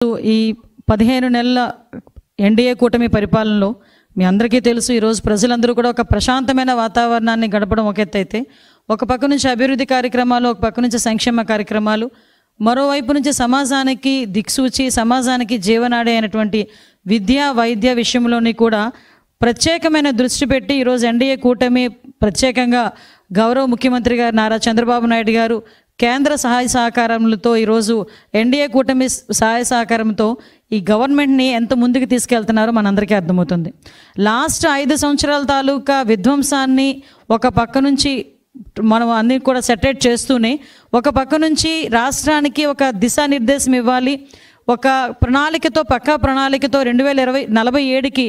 ఈ 15 నెలల ఎన్డీఏ కూటమి పరిపాలనలో మీ అందరికీ తెలుసు, ఈరోజు ప్రజలందరూ కూడా ఒక ప్రశాంతమైన వాతావరణాన్ని గడపడం ఒక ఎత్తు అయితే, ఒక పక్క నుంచి అభివృద్ధి కార్యక్రమాలు, ఒక పక్క నుంచి సంక్షేమ కార్యక్రమాలు, మరోవైపు నుంచి సమాజానికి దిక్సూచి, సమాజానికి జీవనాడి అయినటువంటి విద్య వైద్య విషయంలోని కూడా ప్రత్యేకమైన దృష్టి పెట్టి ఈరోజు ఎన్డీఏ కూటమి ప్రత్యేకంగా గౌరవ ముఖ్యమంత్రి గారు నారా చంద్రబాబు నాయుడు గారు కేంద్ర సహాయ సహకారములతో ఈరోజు ఎన్డీఏ కూటమి సహాయ సహకారంతో ఈ గవర్నమెంట్ని ఎంత ముందుకు తీసుకెళ్తున్నారో మనందరికీ అర్థమవుతుంది. లాస్ట్ 5 సంవత్సరాల తాలూకా విధ్వంసాన్ని ఒక పక్క నుంచి మనం అన్ని కూడా సెటరేట్ చేస్తూనే, ఒక పక్క నుంచి రాష్ట్రానికి ఒక దిశానిర్దేశం ఇవ్వాలి, ఒక ప్రణాళికతో పక్కా ప్రణాళికతో 2047కి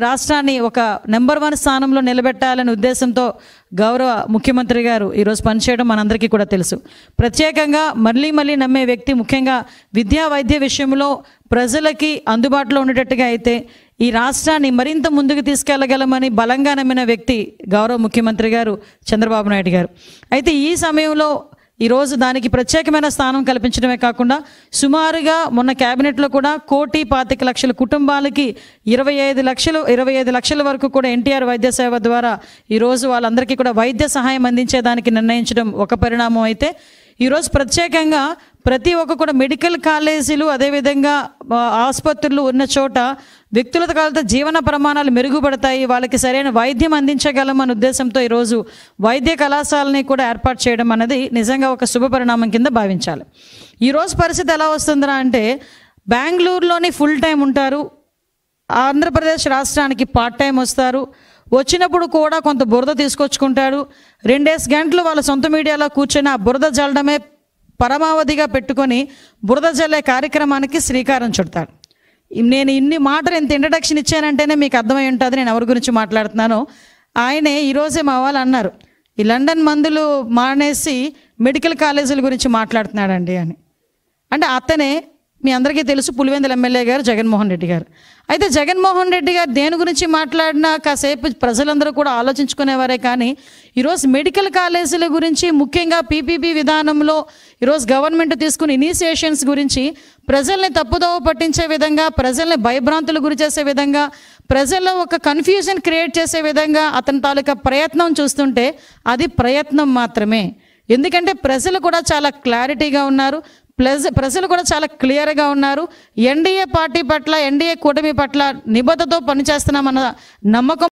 రాష్ట్రాన్ని ఒక నెంబర్ 1 స్థానంలో నిలబెట్టాలనే ఉద్దేశంతో గౌరవ ముఖ్యమంత్రి గారు ఈరోజు పనిచేయడం మనందరికీ కూడా తెలుసు. ప్రత్యేకంగా మళ్ళీ నమ్మే వ్యక్తి, ముఖ్యంగా విద్యా వైద్య విషయంలో ప్రజలకి అందుబాటులో ఉండేటట్టుగా అయితే ఈ రాష్ట్రాన్ని మరింత ముందుకు తీసుకెళ్లగలమని బలంగా నమ్మిన వ్యక్తి గౌరవ ముఖ్యమంత్రి గారు చంద్రబాబు నాయుడు గారు. అయితే ఈ సమయంలో ఈరోజు దానికి ప్రత్యేకమైన స్థానం కల్పించడమే కాకుండా సుమారుగా మొన్న క్యాబినెట్లో కూడా 1,25,00,000 కుటుంబాలకి 25 లక్షల వరకు కూడా ఎన్టీఆర్ వైద్య సేవ ద్వారా ఈరోజు వాళ్ళందరికీ కూడా వైద్య సహాయం అందించేదానికి నిర్ణయించడం ఒక పరిణామం అయితే, ఈరోజు ప్రత్యేకంగా ప్రతి ఒక్క కూడా మెడికల్ కాలేజీలు, అదేవిధంగా ఆసుపత్రులు ఉన్న చోట వ్యక్తులతో కాలతో జీవన ప్రమాణాలు మెరుగుపడతాయి, వాళ్ళకి సరైన వైద్యం అందించగలమనే ఉద్దేశంతో ఈరోజు వైద్య కళాశాలని కూడా ఏర్పాటు చేయడం అనేది నిజంగా ఒక శుభ పరిణామం కింద భావించాలి. ఈరోజు పరిస్థితి ఎలా వస్తుందిరా అంటే, బెంగళూరులోని ఫుల్ టైం ఉంటారు, ఆంధ్రప్రదేశ్ రాష్ట్రానికి పార్ట్ టైం వస్తారు, వచ్చినప్పుడు కూడా కొంత బురద తీసుకొచ్చుకుంటాడు, 2 గంటలు వాళ్ళ సొంత మీడియాలో కూర్చొని ఆ బురద జల్లడమే పరమావధిగా పెట్టుకొని బురద జల్లే కార్యక్రమానికి శ్రీకారం చుడతాడు. నేను ఇన్ని మాటలు ఇంత ఇంట్రడక్షన్ ఇచ్చానంటేనే మీకు అర్థమై ఉంటుంది నేను ఎవరి గురించి మాట్లాడుతున్నానో. ఆయనే ఈరోజే మా వాళ్ళు అన్నారు, ఈ లండన్ మందులు మానేసి మెడికల్ కాలేజీల గురించి మాట్లాడుతున్నాడండి అని. అంటే అతనే మీ అందరికీ తెలుసు, పులివెందుల ఎమ్మెల్యే గారు జగన్మోహన్ రెడ్డి గారు. అయితే జగన్మోహన్ రెడ్డి గారు దేని గురించి మాట్లాడినా కాసేపు ప్రజలందరూ కూడా ఆలోచించుకునేవారే, కానీ ఈరోజు మెడికల్ కాలేజీల గురించి, ముఖ్యంగా పీపీపీ విధానంలో ఈరోజు గవర్నమెంట్ తీసుకున్న ఇనిషియేషన్స్ గురించి ప్రజల్ని తప్పుదోవ పట్టించే విధంగా, ప్రజల్ని భయభ్రాంతులు గురి చేసే విధంగా, ప్రజల్లో ఒక కన్ఫ్యూజన్ క్రియేట్ చేసే విధంగా అతని తాలూకా ప్రయత్నం చూస్తుంటే అది ప్రయత్నం మాత్రమే. ఎందుకంటే ప్రజలు కూడా చాలా క్లారిటీగా ఉన్నారు, ప్రజలు కూడా చాలా క్లియర్గా ఉన్నారు. ఎన్డీఏ పార్టీ పట్ల, ఎన్డీఏ కూటమి పట్ల నిబద్ధతతో పనిచేస్తున్నామన్న నమ్మకం